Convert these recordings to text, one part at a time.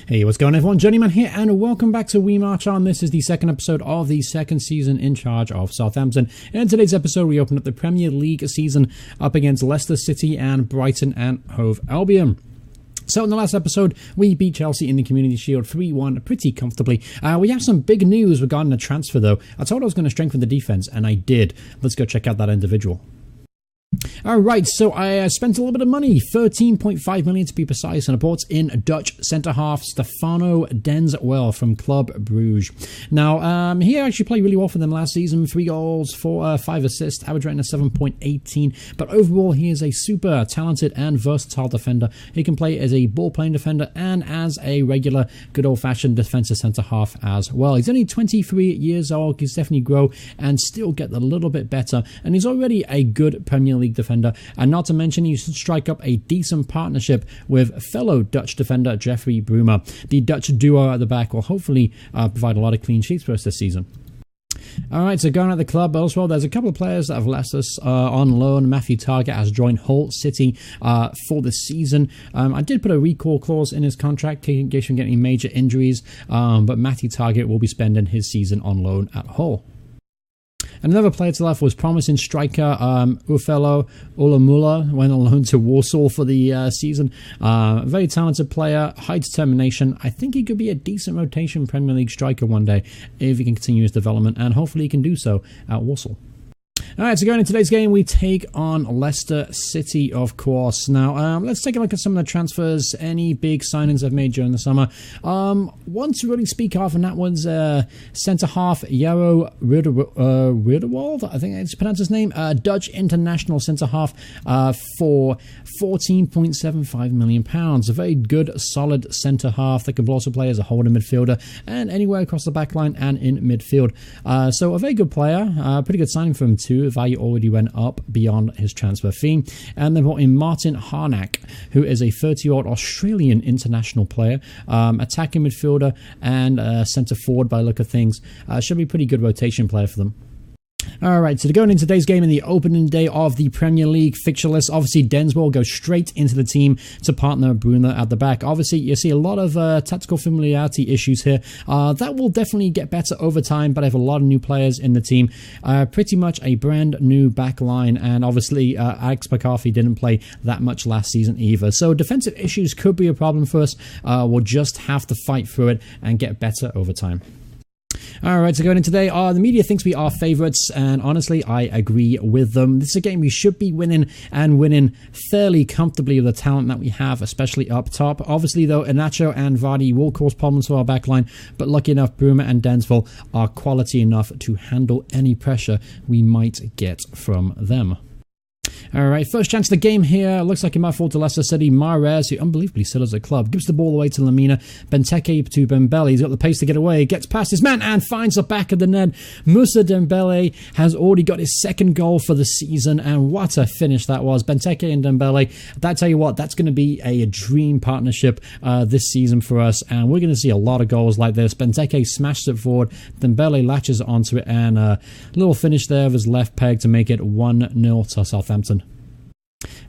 Hey, what's going on everyone? Journeyman here and welcome back to We March On. This is the second episode of the second season in charge of Southampton. And in today's episode we open up the Premier League season up against Leicester City and Brighton and Hove Albion. So in the last episode, we beat Chelsea in the Community Shield 3-1 pretty comfortably. We have some big news regarding a transfer though. I told I was going to strengthen the defense and I did. Let's go check out that individual. Alright, so I spent a little bit of money, 13.5 million to be precise, and I bought in Dutch centre-half Stefano Denswell from Club Bruges. Now, he actually played really well for them last season, 3 goals, 5 assists, average rating of 7.18, but overall he is a super talented and versatile defender. He can play as a ball-playing defender and as a regular good old-fashioned defensive centre-half as well. He's only 23 years old, he's definitely grow and still get a little bit better, and he's already a good Premier League defender, and not to mention he should strike up a decent partnership with fellow Dutch defender Jeffrey Bruma. The Dutch duo at the back will hopefully provide a lot of clean sheets for us this season. Alright, so going at the club elsewhere, there's a couple of players that have left us on loan. Matthew Targett has joined Hull City for the season. I did put a recall clause in his contract in case we get any major injuries, but Matthew Targett will be spending his season on loan at Hull. Another player to left was promising striker Ufelo Olamula, went on loan to Warsaw for the season. Very talented player, high determination. I think he could be a decent rotation Premier League striker one day if he can continue his development, and hopefully he can do so at Warsaw. Alright, so going into today's game, we take on Leicester City, of course. Now, let's take a look at some of the transfers, any big signings I've made during the summer. One to really speak of, and that was centre-half Jaro Riederwald, I think it's pronounced his name, Dutch international centre-half for £14.75 million. A very good, solid centre-half that can also play as a holding midfielder and anywhere across the back line and in midfield. So a very good player, pretty good signing for him too. Value already went up beyond his transfer fee. And they brought in Martin Harnack, who is a 30-year-old Australian international player, attacking midfielder and centre forward by the look of things. Should be a pretty good rotation player for them. Alright, so going into today's game in the opening day of the Premier League fixture list, obviously Denswell goes straight into the team to partner Bruna at the back. Obviously, you see a lot of tactical familiarity issues here. That will definitely get better over time, but I have a lot of new players in the team. Pretty much a brand new back line, and obviously Alex McCarthy didn't play that much last season either. So defensive issues could be a problem for us. We'll just have to fight through it and get better over time. Alright, so going in today, the media thinks we are favourites, and honestly, I agree with them. This is a game we should be winning, and winning fairly comfortably with the talent that we have, especially up top. Obviously, though, Iheanacho and Vardy will cause problems for our backline, but lucky enough, Bruma and Denswell are quality enough to handle any pressure we might get from them. Alright, first chance of the game here. Looks like it might fall to Leicester City. Mare, who unbelievably still has a club, gives the ball away to Lamina. Benteke to Dembele. He's got the pace to get away. Gets past his man and finds the back of the net. Moussa Dembele has already got his second goal for the season, and what a finish that was. Benteke and Dembele, I tell you what, that's going to be a dream partnership this season for us, and we're going to see a lot of goals like this. Benteke smashes it forward. Dembele latches onto it, and a little finish there of his left peg to make it 1-0 to Southampton.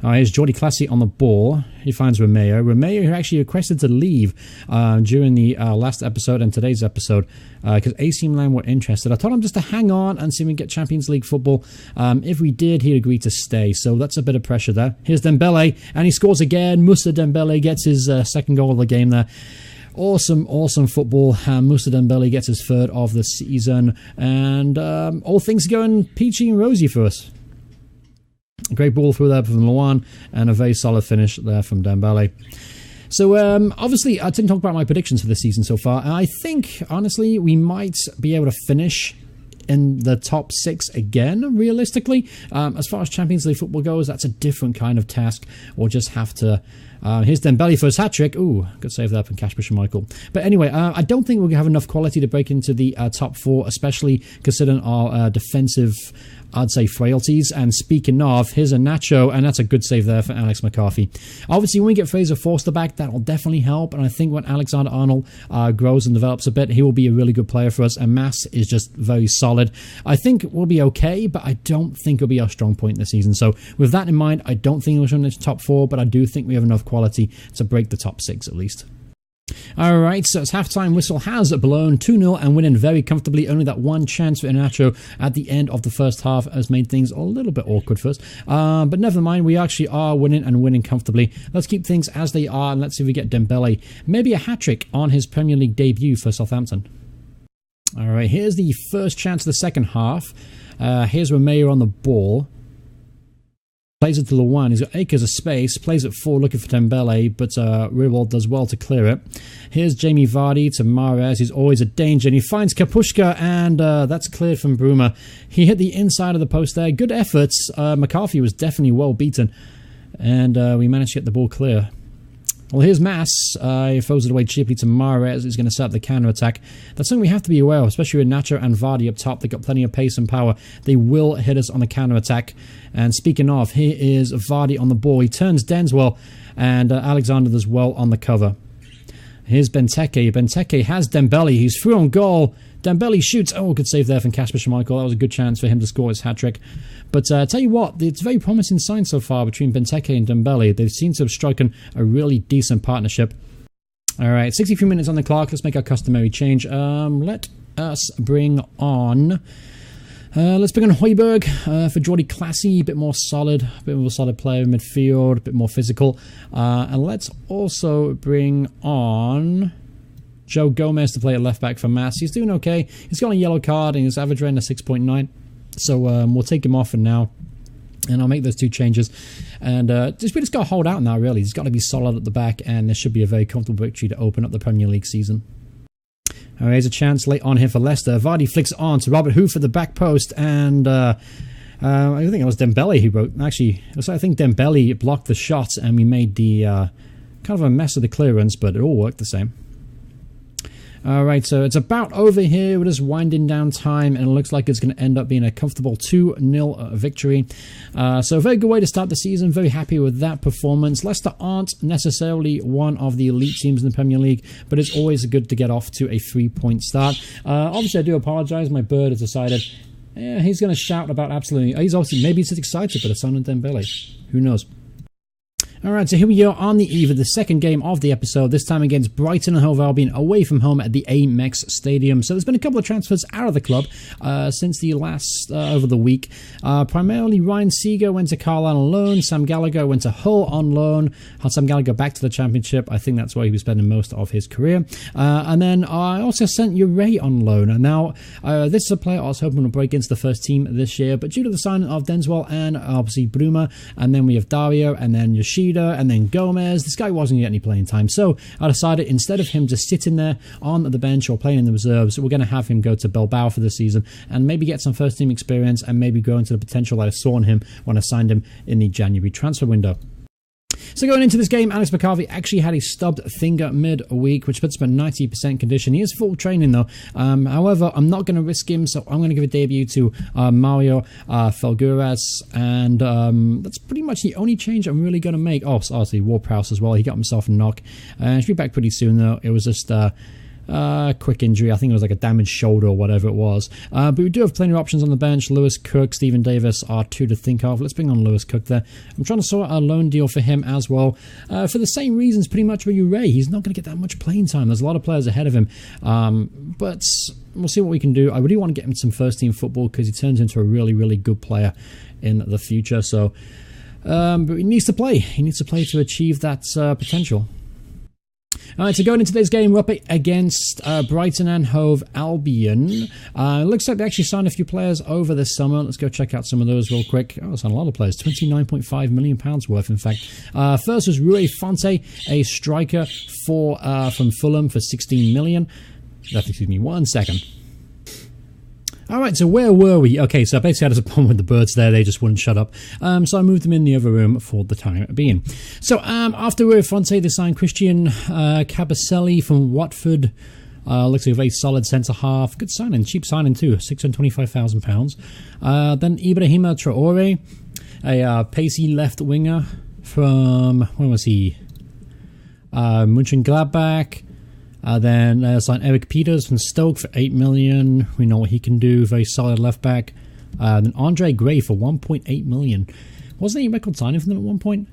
Here's Jordi Clasie on the ball. He finds Romeo, who actually requested to leave during the last episode and today's episode because AC Milan were interested. I told him just to hang on and see if we can get Champions League football. If we did, he'd agree to stay, so that's a bit of pressure there. Here's Dembele, and he scores again. Moussa Dembele gets his second goal of the game there. Awesome football. Moussa Dembele gets his third of the season, and all things going peachy and rosy for us. A great ball through there from Luan, and a very solid finish there from Dembele. So, obviously, I didn't talk about my predictions for this season so far. I think, honestly, we might be able to finish in the top 6 again, realistically. As far as Champions League football goes, that's a different kind of task. We'll just have to... here's Dembele for his hat-trick. Ooh, good save there from Kasper Schmeichel. But anyway, I don't think we'll have enough quality to break into the top 4, especially considering our defensive, I'd say, frailties. And speaking of, here's Iheanacho, and that's a good save there for Alex McCarthy. Obviously, when we get Fraser Forster back, that will definitely help. And I think when Alexander-Arnold grows and develops a bit, he will be a really good player for us. And Mass is just very solid. I think we'll be okay, but I don't think it'll be our strong point this season. So with that in mind, I don't think we'll win the top 4, but I do think we have enough quality to break the top 6 at least. Alright, so it's halftime whistle has blown 2-0 and winning very comfortably. Only that one chance for Iheanacho at the end of the first half has made things a little bit awkward for us. But never mind, we actually are winning and winning comfortably. Let's keep things as they are and let's see if we get Dembele. Maybe a hat-trick on his Premier League debut for Southampton. Alright, here's the first chance of the second half. Here's where Mare on the ball. Plays it to Luan. He's got acres of space. Plays it forward looking for Dembele, but Riewoldt does well to clear it. Here's Jamie Vardy to Mare. He's always a danger, and he finds Kapushka, and that's cleared from Bruma. He hit the inside of the post there. Good efforts. McCarthy was definitely well beaten, and we managed to get the ball clear. Well, here's Mass. He throws it away cheaply to Mahrez. He's going to set up the counter-attack. That's something we have to be aware of, especially with Nacho and Vardy up top. They've got plenty of pace and power. They will hit us on the counter-attack. And speaking of, here is Vardy on the ball. He turns Denswell, and Alexander does well on the cover. Here's Benteke. Benteke has Dembele. He's through on goal. Dembele shoots. Oh, good save there from Kasper Schmeichel. That was a good chance for him to score his hat-trick. But tell you what, it's a very promising sign so far between Benteke and Dembele. They seem to have struck a really decent partnership. All right, 63 minutes on the clock. Let's make our customary change. Let us bring on... let's bring on Højbjerg for Jordi Classy, a bit more solid player in midfield, a bit more physical. And let's also bring on Joe Gomez to play at left back for Mass. He's doing okay. He's got a yellow card and his average rating is 6.9. So we'll take him off for now. And I'll make those two changes. And we just got to hold out now, really. He's got to be solid at the back, and this should be a very comfortable victory to open up the Premier League season. All right, here's a chance late on here for Leicester. Vardy flicks on to Robert Huth at the back post, and I think it was Dembele who broke. Actually, I think Dembele blocked the shot, and we made the kind of a mess of the clearance, but it all worked the same. Alright, so it's about over here. We're just winding down time, and it looks like it's going to end up being a comfortable 2-0 victory. So a very good way to start the season. Very happy with that performance. Leicester aren't necessarily one of the elite teams in the Premier League, but it's always good to get off to a 3-point start. Obviously, I do apologise. My bird has decided he's going to shout about absolutely... maybe he's excited for the son of Dembele. Who knows? Alright, so here we are on the eve of the second game of the episode, this time against Brighton and Hove Albion away from home at the Amex Stadium. So there's been a couple of transfers out of the club since the last, over the week. Primarily Ryan Seager went to Carlisle on loan, Sam Gallagher went to Hull on loan, had Sam Gallagher back to the Championship. I think that's where he was spending most of his career. And then I also sent Ure on loan. And now, this is a player I was hoping to break into the first team this year, but due to the signing of Denswell and obviously Bruma, and then we have Dario, and then Yoshida, and then Gomez, this guy wasn't getting any playing time. So I decided instead of him just sitting there on the bench or playing in the reserves, we're going to have him go to Bilbao for the season and maybe get some first team experience and maybe go into the potential that I saw in him when I signed him in the January transfer window. So going into this game, Alex McCarthy actually had a stubbed finger mid-week, which puts him at 90% condition. He is full training though. However, I'm not going to risk him, so I'm going to give a debut to Mario Felgueras, and that's pretty much the only change I'm really going to make. Oh, obviously Ward-Prowse as well. He got himself a knock. He'll be back pretty soon though. It was just... quick injury. I think it was like a damaged shoulder or whatever it was. But we do have plenty of options on the bench. Lewis Cook, Stephen Davis are two to think of. Let's bring on Lewis Cook there. I'm trying to sort out a loan deal for him as well. For the same reasons pretty much with Ure. He's not going to get that much playing time. There's a lot of players ahead of him. But we'll see what we can do. I really want to get him some first team football because he turns into a really, really good player in the future. So, but he needs to play. He needs to play to achieve that potential. Alright, so going into this game, we're up against Brighton and Hove Albion. It looks like they actually signed a few players over this summer. Let's go check out some of those real quick. Oh, signed a lot of players. £29.5 million worth, in fact. First was Rui Fonte, a striker from Fulham for £16 million. Excuse me, 1 second. Alright, so where were we? Okay, so I basically had a problem with the birds there. They just wouldn't shut up. So I moved them in the other room for the time being. So after Rui Fonte, they signed Christian Cabaselli from Watford. Looks like a very solid centre-half. Good signing. Cheap signing too. £625,000. Then Ibrahima Traore, a pacey left winger from... Where was he? Mönchengladbach. Then signed Eric Peters from Stoke for $8 million. We know what he can do. Very solid left back. Then Andre Gray for $1.8 million. Wasn't he a record signing for them at one point?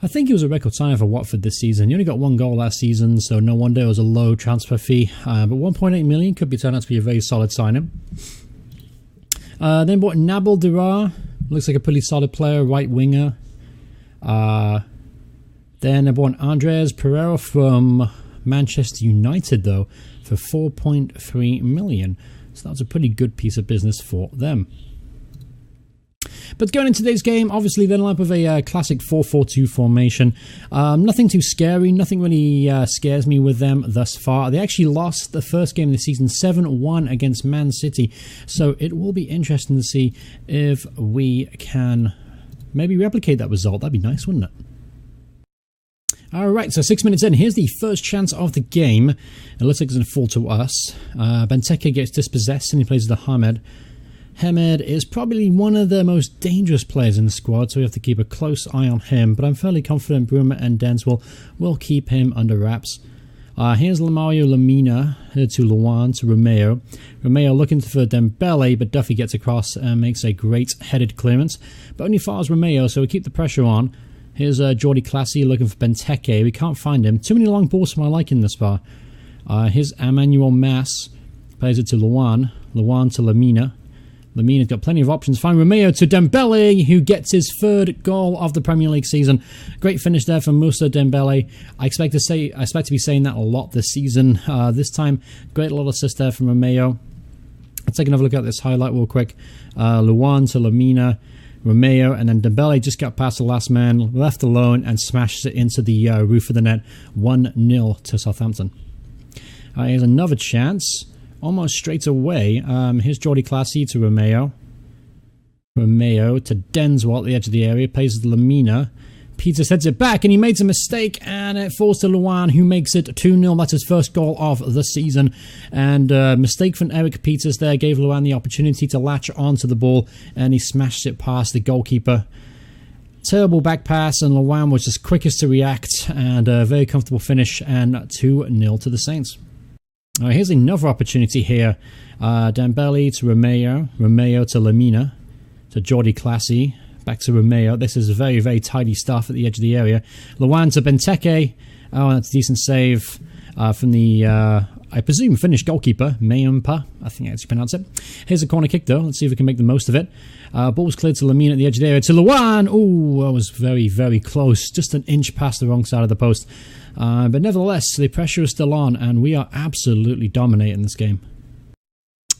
I think he was a record signing for Watford this season. He only got 1 goal last season, so no wonder it was a low transfer fee. But 1.8 million could be turned out to be a very solid signing. Then bought Nabil Dirar. Looks like a pretty solid player, right winger. Then I bought Andres Pereira from Manchester United, though, for 4.3 million. So that's a pretty good piece of business for them. But going into today's game, obviously they'll end up with a classic 4-4-2 formation. Nothing too scary, nothing really scares me with them thus far. They actually lost the first game of the season 7-1 against Man City. So it will be interesting to see if we can maybe replicate that result. That'd be nice, wouldn't it? Alright, so 6 minutes in, here's the first chance of the game. It looks like it's going to fall to us. Benteke gets dispossessed and he plays with Hamed. Hamed is probably one of the most dangerous players in the squad, so we have to keep a close eye on him, but I'm fairly confident Bruma and Denswell will keep him under wraps. Here's Mario Lamina to Luan to Romeo. Romeo looking for Dembele, but Duffy gets across and makes a great headed clearance, but only fars Romeo, so we keep the pressure on. Here's Jordi Classy looking for Benteke. We can't find him. Too many long balls for my liking this far. Here's Emmanuel Mas. Plays it to Luan. Luan to Lamina. Lamina's got plenty of options. Find Romeo to Dembele, who gets his 3rd goal of the Premier League season. Great finish there from Moussa Dembele. I expect to be saying that a lot this season. This time, great little assist there from Romeo. Let's take another look at this highlight real quick. Luan to Lamina. Romeo, and then Dembele just got past the last man, left alone, and smashes it into the roof of the net. 1-0 to Southampton. Here's another chance, almost straight away. Here's Jordi Classy to Romeo. Romeo to Denswell at the edge of the area, plays with Lamina. Peters heads it back, and he makes a mistake, and it falls to Luan, who makes it 2-0. That's his first goal of the season. And mistake from Eric Peters there gave Luan the opportunity to latch onto the ball, and he smashed it past the goalkeeper. Terrible back pass, and Luan was just quickest to react, and a very comfortable finish, and 2-0 to the Saints. Here's another opportunity here. Dembele to Romeo. Romeo to Lamina. To Jordi Classy. Back to Romeo. This is very, very tidy stuff at the edge of the area. Luan to Benteke. Oh, that's a decent save from the, I presume, Finnish goalkeeper, Mayumpa. I think that's how you pronounce it. Here's a corner kick, though. Let's see if we can make the most of it. Ball's cleared to Lamina at the edge of the area. To Luan! Oh, that was very, very close. Just an inch past the wrong side of the post. But nevertheless, the pressure is still on, and we are absolutely dominating this game.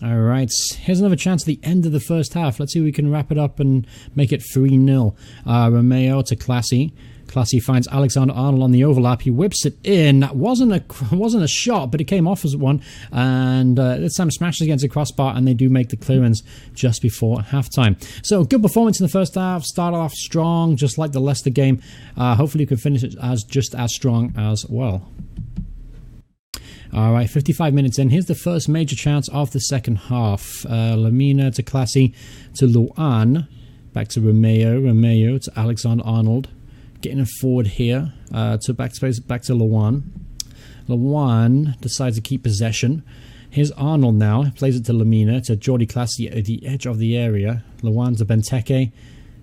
Alright, here's another chance at the end of the first half. Let's see if we can wrap it up and make it 3-0. Romeo to Classy. Classy finds Alexander-Arnold on the overlap. He whips it in. That wasn't a shot, but it came off as one. And this time smashes against the crossbar, and they do make the clearance just before halftime. So, good performance in the first half. Started off strong, just like the Leicester game. Hopefully, we can finish it just as strong as well. Alright, 55 minutes in. Here's the first major chance of the second half. Lamina to Classy to Luan. Back to Romeo. Romeo to Alexander-Arnold. Getting it forward here. Back to Luan. Luan decides to keep possession. Here's Arnold now. Plays it to Lamina. To Jordi Classy at the edge of the area. Luan to Benteke.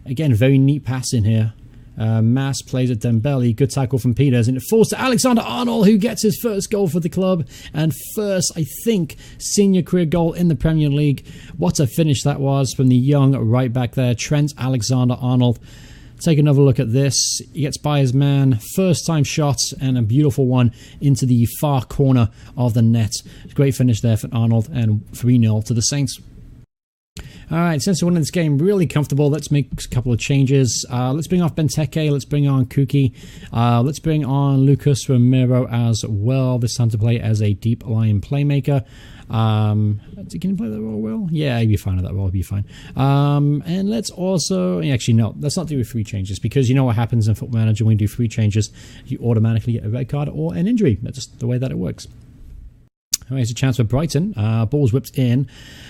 Again, very neat pass in here. Mas plays at Dembele, good tackle from Peters, and it falls to Alexander-Arnold, who gets his first goal for the club, and first, I think, senior career goal in the Premier League. What a finish that was from the young right back there, Trent Alexander-Arnold. Take another look at this. He gets by his man, first time shot, and a beautiful one into the far corner of the net. Great finish there for Arnold, and 3-0 to the Saints. Alright, since we're winning this game really comfortable, let's make a couple of changes. Let's bring off Benteke, let's bring on Kuki, let's bring on Lucas Romero as well, this time to play as a deep line playmaker. Can he play that role well? Yeah, he'd be fine at that role, he'd be fine. And let's also, actually no, let's not do 3 changes, because you know what happens in Football Manager when you do 3 changes, you automatically get a red card or an injury. That's just the way that it works. Here's a chance for Brighton. Ball's whipped in.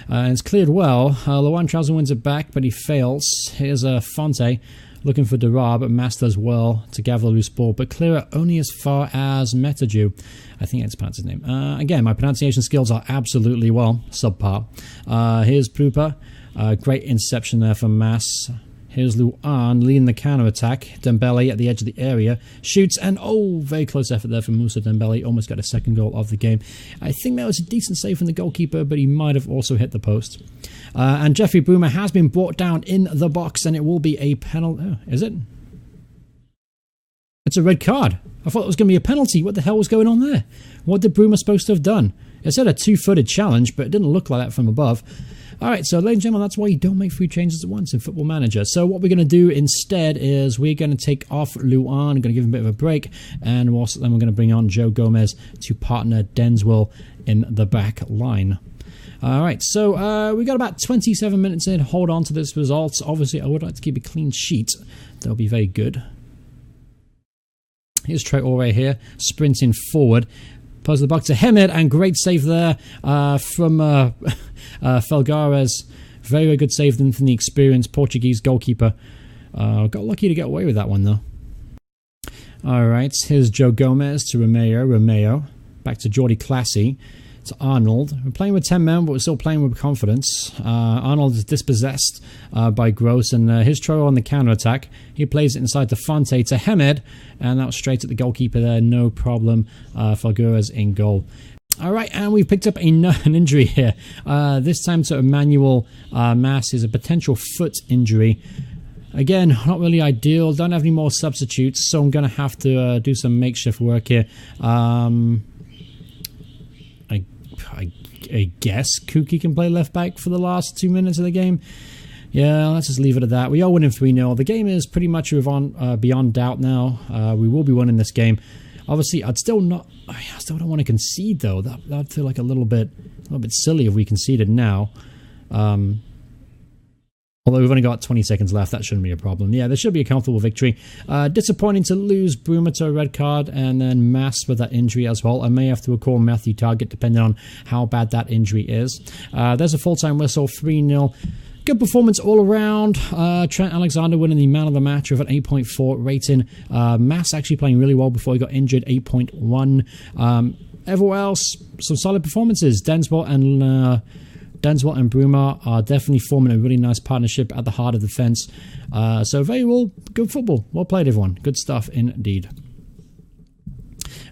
And it's cleared well. Luan tries to wins it back, but he fails. Here's Fonte looking for Dirar, but Mas does well to gather a loose ball. But clearer only as far as Metaju. I think that's pronounced his name. Again, my pronunciation skills are absolutely, well, subpar. Here's Prupa. Great interception there from Mas. Here's Luan leading the counter-attack. Dembele at the edge of the area. Shoots, and very close effort there from Moussa Dembele. Almost got a second goal of the game. I think that was a decent save from the goalkeeper, but he might have also hit the post. And Jeffrey Bruma has been brought down in the box, and it will be a penalty. Oh, is it? It's a red card. I thought it was going to be a penalty. What the hell was going on there? What did Bruma supposed to have done? It said a two-footed challenge, but it didn't look like that from above. Alright, so ladies and gentlemen, that's why you don't make 3 changes at once in Football Manager. So what we're going to do instead is we're going to take off Luan, going to give him a bit of a break, and also then we're going to bring on Joe Gomez to partner Denswell in the back line. Alright, so we got about 27 minutes in. Hold on to this result. Obviously, I would like to keep a clean sheet. That'll be very good. Here's Traore here, sprinting forward. Pose the buck to Hemed, and great save there from Felgares. Very, very good save from the experienced Portuguese goalkeeper. Got lucky to get away with that one, though. Alright, here's Joe Gomez to Romeo. Back to Jordi Classy. To Arnold. We're playing with 10 men, but we're still playing with confidence. Arnold is dispossessed by Gross, and his throw on the counter-attack. He plays it inside to Fonte to Hemed, and that was straight at the goalkeeper there, no problem. Falguras in goal. Alright, and we've picked up an injury here. This time to Emmanuel Mass is a potential foot injury. Again, not really ideal. Don't have any more substitutes, so I'm going to have to do some makeshift work here. I guess Kuki can play left back for the last 2 minutes of the game. Yeah, let's just leave it at that. We are winning 3-0. The game is pretty much beyond doubt now. We will be winning this game. Obviously, I still don't want to concede though. That'd feel like a little bit silly if we conceded now. Although we've only got 20 seconds left, that shouldn't be a problem. Yeah, there should be a comfortable victory. Disappointing to lose Bruma to a red card, and then Mass with that injury as well. I may have to recall Matthew Target depending on how bad that injury is. There's a full-time whistle, 3-0. Good performance all around. Trent Alexander winning the man of the match with an 8.4 rating. Mass actually playing really well before he got injured, 8.1. Everyone else, some solid performances. Denswell and Bruma are definitely forming a really nice partnership at the heart of the fence. So very well, good football. Well played, everyone. Good stuff indeed.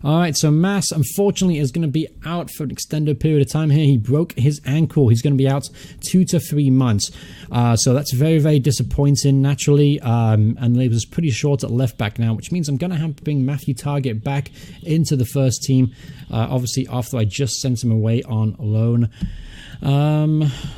Alright, so Mass, unfortunately, is going to be out for an extended period of time here. He broke his ankle. He's going to be out 2 to 3 months. So that's very, very disappointing, naturally. And Labour is pretty short at left back now, which means I'm going to have to bring Matthew Target back into the first team. Obviously, after I just sent him away on loan.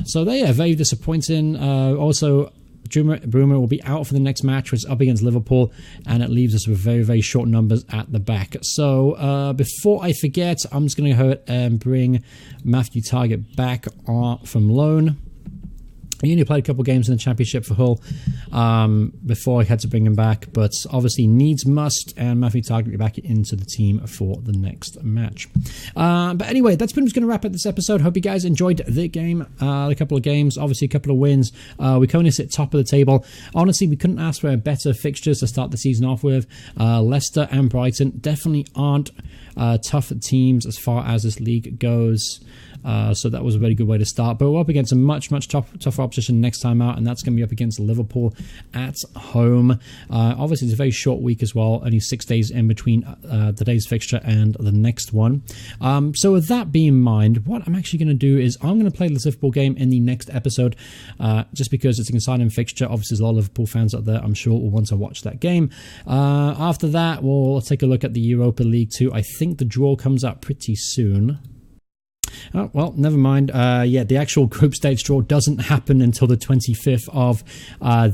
So they are very disappointing. Also, Bruma will be out for the next match, which is up against Liverpool, and it leaves us with very, very short numbers at the back. So before I forget, I'm just going to go ahead and bring Matthew Target back from loan. He only played a couple games in the Championship for Hull before I had to bring him back, but obviously needs must, and Matthew Target will be back into the team for the next match. But anyway, that's pretty much going to wrap up this episode. Hope you guys enjoyed the game, a couple of games, obviously a couple of wins. We currently sit top of the table. Honestly, we couldn't ask for better fixtures to start the season off with. Leicester and Brighton definitely aren't tough teams as far as this league goes. So that was a very good way to start. But we're up against a much, much tougher opposition next time out, and that's going to be up against Liverpool at home. Obviously, it's a very short week as well, only 6 days in between today's fixture and the next one. So with that being in mind, what I'm actually going to do is I'm going to play the Liverpool game in the next episode, just because it's an exciting fixture. Obviously, there's a lot of Liverpool fans out there, I'm sure, will want to watch that game. After that, we'll take a look at the Europa League too. I think the draw comes up pretty soon. Oh, well, never mind. Yeah, the actual group stage draw doesn't happen until the 25th of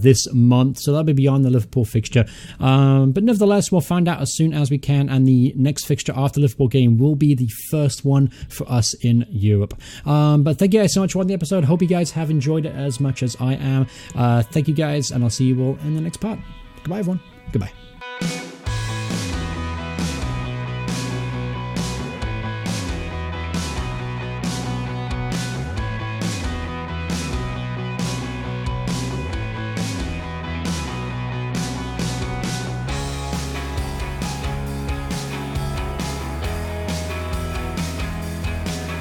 this month, so that'll be beyond the Liverpool fixture. But nevertheless, we'll find out as soon as we can, and the next fixture after the Liverpool game will be the first one for us in Europe. But thank you guys so much for watching the episode. Hope you guys have enjoyed it as much as I am. Thank you guys, and I'll see you all in the next part. Goodbye, everyone. Goodbye.